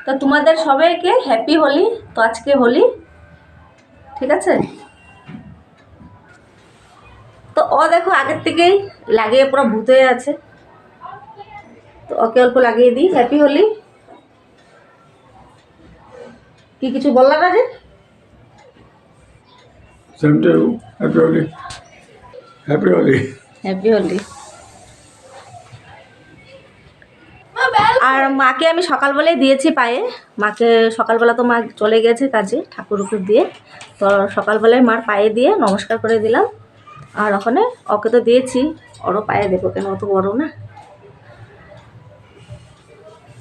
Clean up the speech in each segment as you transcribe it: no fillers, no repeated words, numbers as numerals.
তো তোমাদের সবাইকে হ্যাপি হোলি। তো আজকে হোলি, ঠিক আছে। তো ও দেখো আগের থেকেই লাগিয়ে পুরো ভূত হয়ে আছে, তো ওকে অল্প লাগিয়ে দিই। হ্যাপি হোলি। কি কিছু বললা না যে? Same to you. Happy Holi. Happy Holi. Happy Holi. আর মাকে আমি সকালবেলায় দিয়েছি পায়ে। মাকে সকালবেলা তো মা চলে গেছে কাজে ঠাকুর উপর দিয়ে, তো সকালবেলায় মার পায়ে দিয়ে নমস্কার করে দিলাম। আর ওখানে ওকে তো দিয়েছি, ওরও পায়ে দেবো, কেন অত বড় না।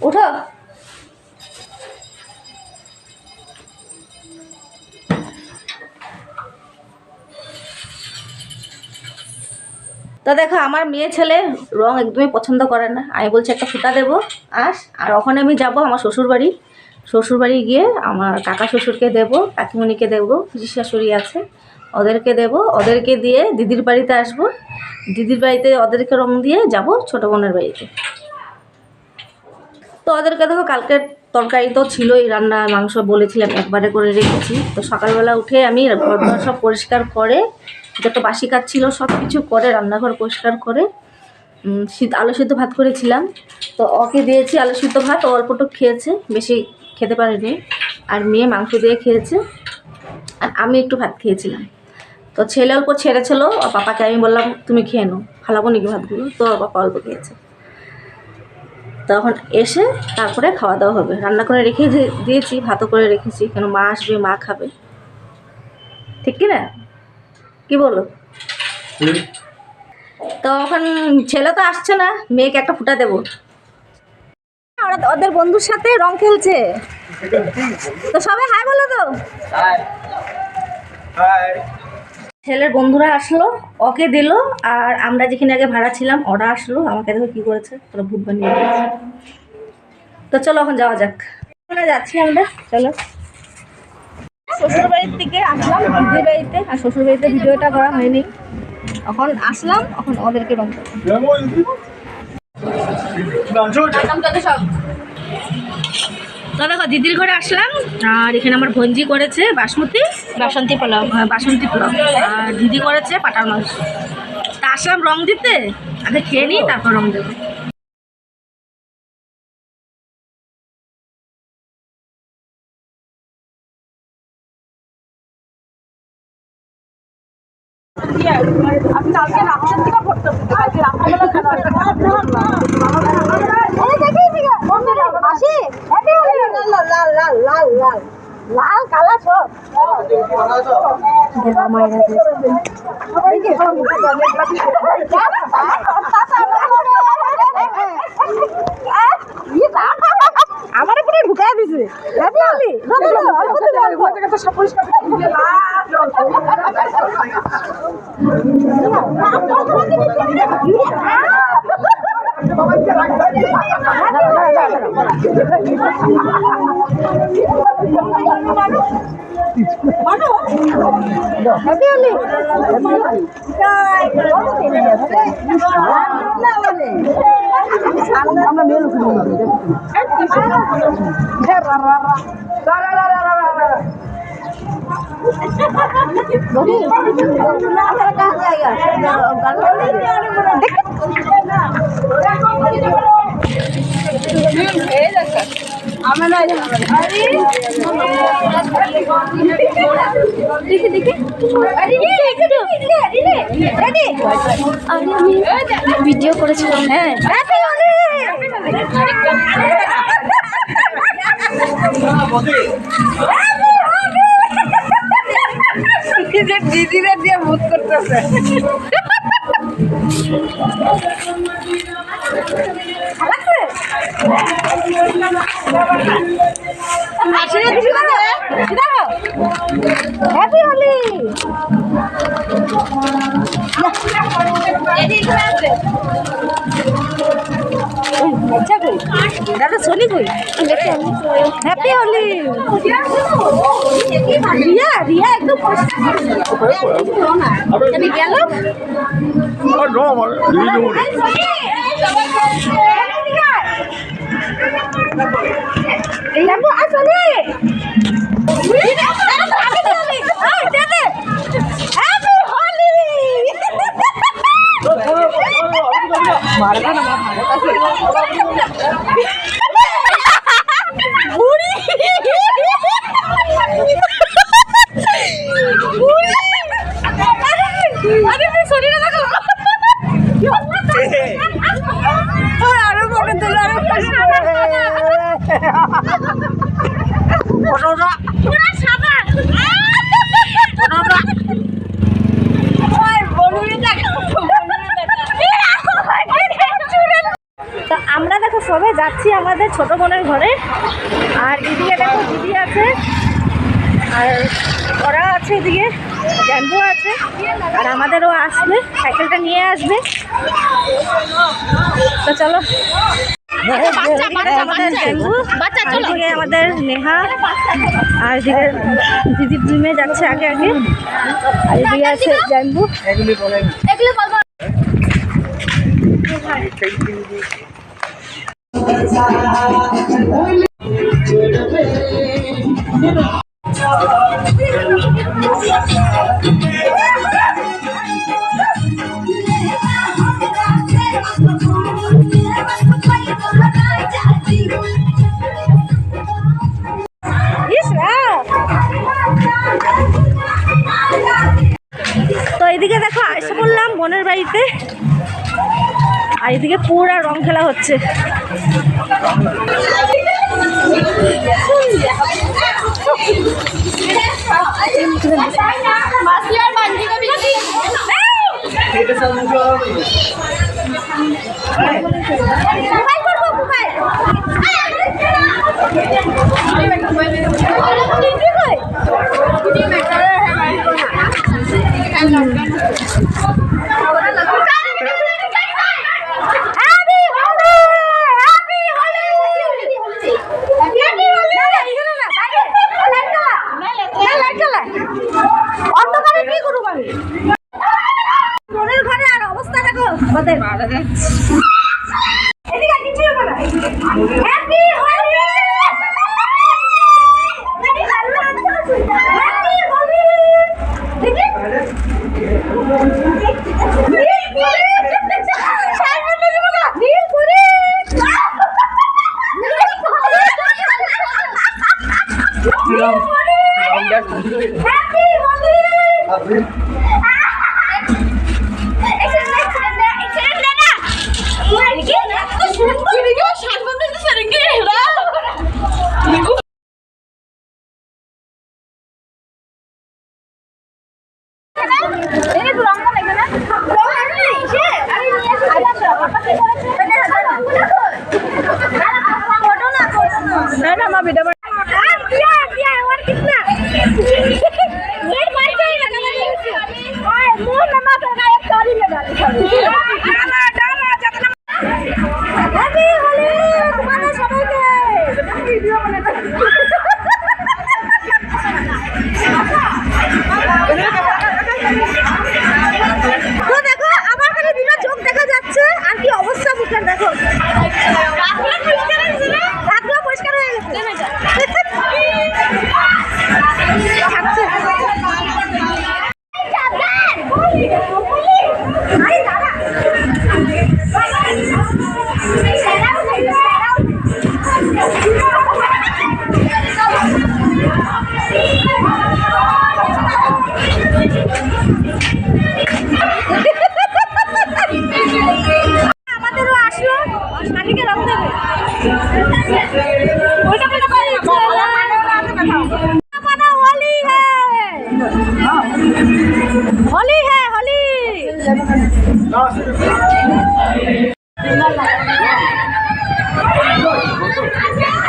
উঠো। তো দেখো আমার মেয়ে ছেলে রং একদমই পছন্দ করে না। আমি বলছি একটা ফুটা দেবো আস। আর ওখানে আমি যাব আমার শ্বশুরবাড়ি। শ্বশুরবাড়ি গিয়ে আমার কাকা শ্বশুরকে দেবো, কাকিমণিকে দেবো, পিসি শাশুড়ি আছে ওদেরকে দেবো। ওদেরকে দিয়ে দিদির বাড়িতে আসবো। দিদির বাড়িতে ওদেরকে রং দিয়ে যাব ছোটো বোনের বাড়িতে। তো ওদেরকে দেখো কালকের তরকারি তো ছিলই, রান্না মাংস বলেছিলাম একবারে করে রেখেছি। তো সকালবেলা উঠে আমি ঘর সব পরিষ্কার করে, যত বাসি কাজ ছিল সব কিছু করে রান্নাঘর পরিষ্কার করে আলু সিদ্ধ ভাত করেছিলাম। তো ওকে দিয়েছি আলু সিদ্ধ ভাত, ও অল্পটুকু খেয়েছে, বেশি খেতে পারেনি। আর মেয়ে মাংস দিয়ে খেয়েছে, আর আমি একটু ভাত খেয়েছিলাম। তো ছেলে অল্প ছেড়েছিল, আর পাপাকে আমি বললাম তুমি খেয়ে নাও, ফালাবো নাকি ভাতগুলো। তো পাপা অল্প খেয়েছে। তখন এসে তারপরে খাওয়া দাওয়া হবে। রান্না করে রেখে দিয়েছি, ভাতও করে রেখেছি, কেন মা আসবে, মা খাবে, ঠিক কি না? কি বলো? তো এখন ছেলে তো আসছে না, মেয়েকে একটা ফুটা দেবো। ওরা ওদের বন্ধুর সাথে রং খেলছে। তো সবাই হাই বলো তো। ছেলের বন্ধুরা আসলো, ওকে দিল। আর আমরা যেখানে আগে ভাড়া ছিলাম ওরা আসলো, আমাকে দেখো কি করেছে, ওরা ভূত বানিয়ে দিয়েছে। তো চলো এখন যাওয়া যাক। যাচ্ছি আমরা, চলো। শ্বশুর বাড়ির থেকে আসলাম দিদির বাড়িতে, আর শ্বশুর বাড়িতে ভিডিওটা করা হয়নি। এখন আসলাম, এখন ওদেরকে রং তো দেখো দিদির ঘরে আসলাম। আর এখানে আমার ভঞ্জি করেছে বাসন্তী পোলাও, আর দিদি করেছে পাটার মাংস। তা আসলাম রং দিতে, আগে খেয়ে নিই তারপর রং দেবো। লাল কালা সব আমার পুরো ঢুকাই দিছে। ভিডিও করেছিলাম। হ্যাঁ দিদিরা দিয়ে ভূত করতেছে। হ্যাপি হোলি। দাদা সোনি কই? হ্যাপি হোলি। রিয়া রিয়া একদম গেল। এই জাম্বু আসলে তো আমরা দেখো সবাই যাচ্ছি আমাদের ছোট বোনের ঘরে। আর এদিকে দেখো দিদি আছে, আর ওরা আছে, এদিকে জানবু আছে, আর আমাদেরও আসবে, সাইকেলটা নিয়ে আসবে। তো চলো, এদিকে আমাদের নেহা, আর এদিকে দিদি প্রিমে যাচ্ছে আগে আগে, আর এদিকে আছে জানবু। তো এদিকে দেখো এসে বললাম বোনের বাড়িতে, আর এদিকে পুরা রং খেলা হচ্ছে। বোনের ঘরে আর অবস্থা দেখো আমাদের। এদিকে কিছু হবে না। Happy Holi, happy Holi. দেখি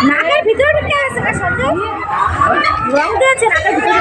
নাকের ভিতরে ঢুকে আছে না সঞ্জয়, রং দিয়েছে নাকের ভিতরে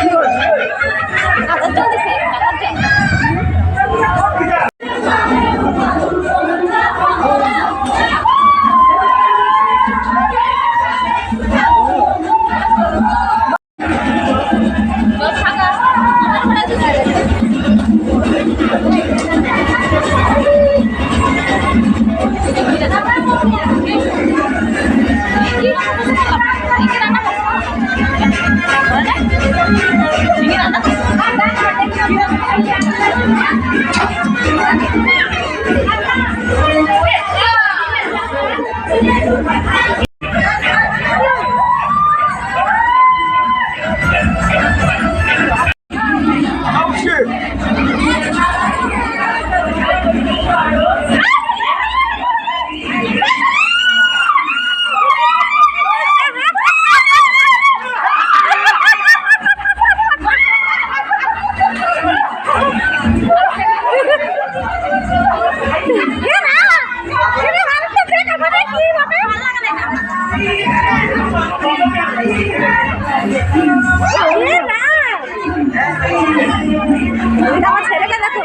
আমার ছেলেকে দেখো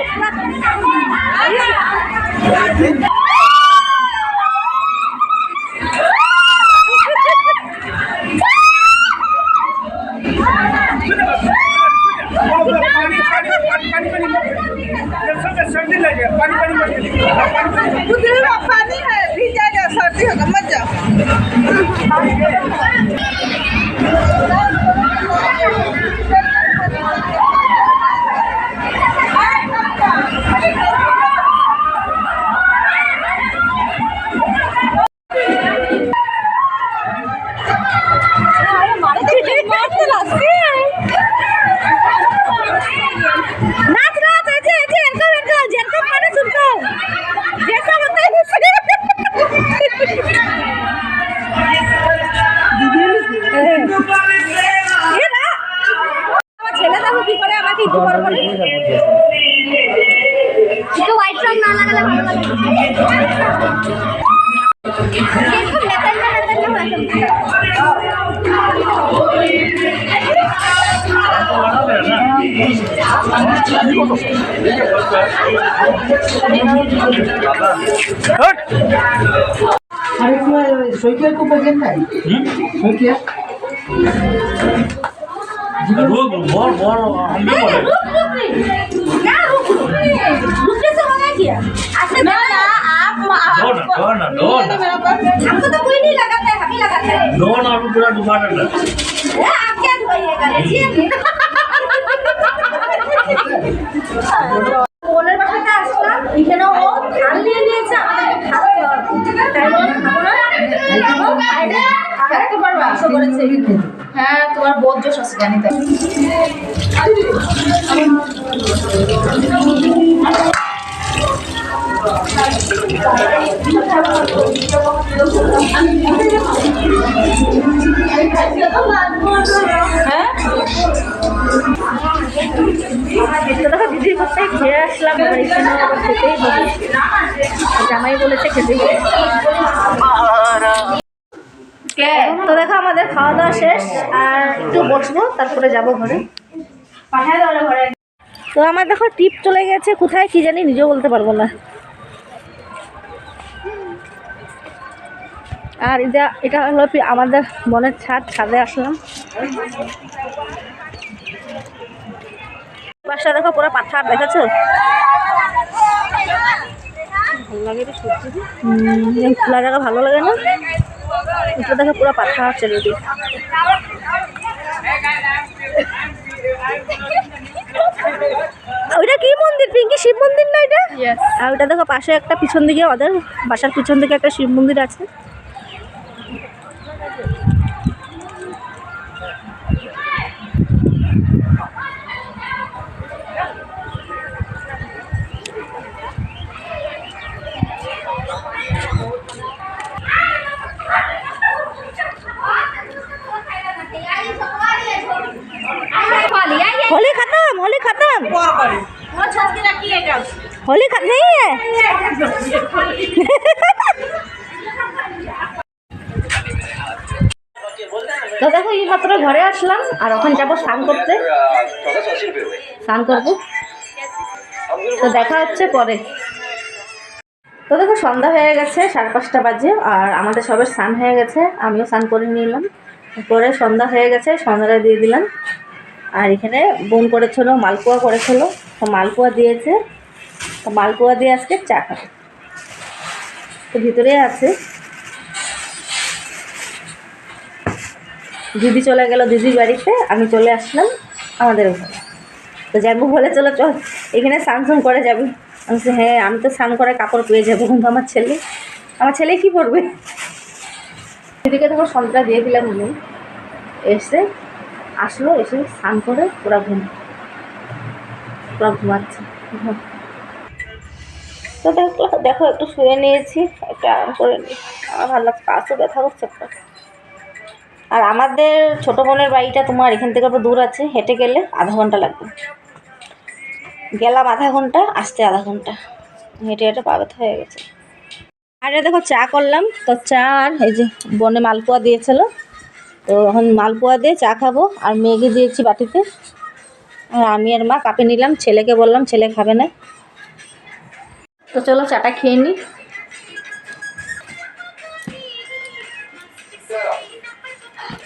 पानी है भी जाएगा सर्दी होगा मत जाओ नाच नाच ऐसे ऐसे इनको जिनको माने सुनता हूँ जैसा होता है ये ना আমার ছেলে দেখো কি করে আমাকে একটু বড় বলে একটু হোয়াইট রং না লাগালে ভালো লাগে একটু মেটাল না अरे सोइकिया को बजन नहीं सोइकिया रुक हम भी बोले रुक कैसे होगा क्या ऐसे ना ना आप दो ना हमको तो कोई नहीं लगाता है हम ही लगाते हैं दो ना अभी पूरा डुबा देना आप क्या धोइएगा लीजिए ওনার বাসাতে আসলাম এখানে ও ধান নিয়ে নিয়েছে আমাদেরকে খাওয়াতে হবে তাই বলে খাবো না থাকতে পারবা আশা করেছে হ্যাঁ তোমার বোধ জোশ আছে জানি তাই হ্যাঁ দেখো দিদির কোথায় খেয়ে আসলাম এবার এখানে আবার খেতেই হবে জামাই বলেছে খেতেই হবে তো দেখো আমাদের খাওয়া দাওয়া শেষ আর একটু বসবো তারপরে যাবো ঘরে তো আমার দেখো টিপ চলে গেছে কোথায় কি জানি নিজেও বলতে পারবো না আর এটা হলো আমাদের মনের ছাদে আসলাম পাশটা দেখো পুরো পাথর দেখেছো ভালো লাগে রে সত্যি খোলা জায়গা ভালো লাগে না এটা দেখো পুরো পাথর চারিদিকে ওইটা কি মন্দির পিঙ্কি শিব মন্দির না এটা আর ওইটা দেখো পাশে একটা পিছন দিকে ওদের বাসার পিছন দিকে একটা শিব মন্দির আছে होली खत्म होली नहीं है তো দেখো এই মাত্র ঘরে আসলাম আর ওখানে যাবো স্নান করতে স্নান করবো তো দেখা হচ্ছে পরে তো দেখো সন্ধ্যা হয়ে গেছে 5:30 বাজে আর আমাদের সবার স্নান হয়ে গেছে আমিও স্নান করে নিলাম পরে সন্ধ্যা হয়ে গেছে সন্ধ্যাটা দিয়ে দিলাম আর এখানে বোন করেছিল মালপোয়া করেছিল তো মালপোয়া দিয়েছে তো মালপোয়া দিয়ে আজকে চা খাবো তো ভিতরে আছে দিদি চলে গেল দিদির বাড়িতে, আমি চলে আসলাম আমাদের ঘরে। তো যাবো বলে চলো চল এখানে স্নান করে যাবি। আমি বলছি হ্যাঁ আমি তো স্নান করে কাপড় পেয়ে যাবো, কিন্তু আমার ছেলে কী পরবে। দিদিকে তখন সন্ধ্যা দিয়ে দিলাম, উনি এসে আসলো, এসে স্নান করে পুরো ঘুমাচ্ছে। তো দেখো একটু শুয়ে নিয়েছি, একটু আরাম করে নিই। আমার ভালো লাগছে, পাশে ব্যথা করছে একটা। আর আমাদের ছোটো বোনের বাড়িটা তোমার এখান থেকে একটু দূর আছে, হেঁটে গেলে আধা ঘন্টা লাগবে। গেলাম আধা ঘন্টা, আসতে আধা ঘন্টা, হেঁটে হেঁটে পা ব্যথা হয়ে গেছে। আর দেখো চা করলাম, তো চা আর এই যে বনে মালপোয়া দিয়েছিল, তো এখন মালপোয়া দিয়ে চা খাবো। আর ম্যাগি দিয়েছি বাটিতে, আর আমি আর মা কাপে নিলাম, ছেলেকে বললাম, ছেলে খাবে না। তো চলো চাটা খেয়ে নিই।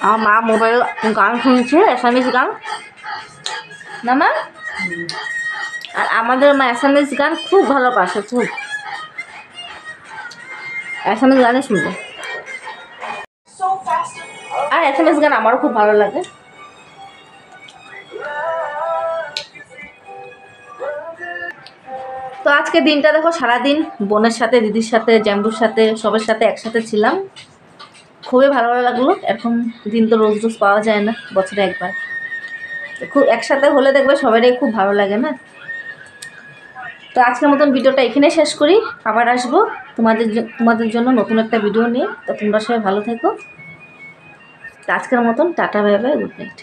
আমার মা মোবাইল গান শুনছে, অ্যাসামিস গান না মা। আর আমাদের মা অ্যাসামিস গান খুব ভালোবাসে, খুব অ্যাসামিস গানে শুনবো। আর অ্যাসামিস গান আমারও খুব ভালো লাগে। তো আজকে দিনটা দেখো, সারাদিন বোনের সাথে, দিদির সাথে, জ্যাম্বুর সাথে, সবার সাথে একসাথে ছিলাম, খুবই ভালো লাগলো। এরকম দিন তো রোজ রোজ পাওয়া যায় না, বছরে একবার। খুব একসাথে হলে দেখবে সবারই খুব ভালো লাগে না। তো আজকের মতন ভিডিওটা এখানে শেষ করি, আবার আসবো তোমাদের জন্য নতুন একটা ভিডিও নিয়ে। তো তোমরা সবাই ভালো থেকো। তো আজকের মতন tata, bye bye, good night.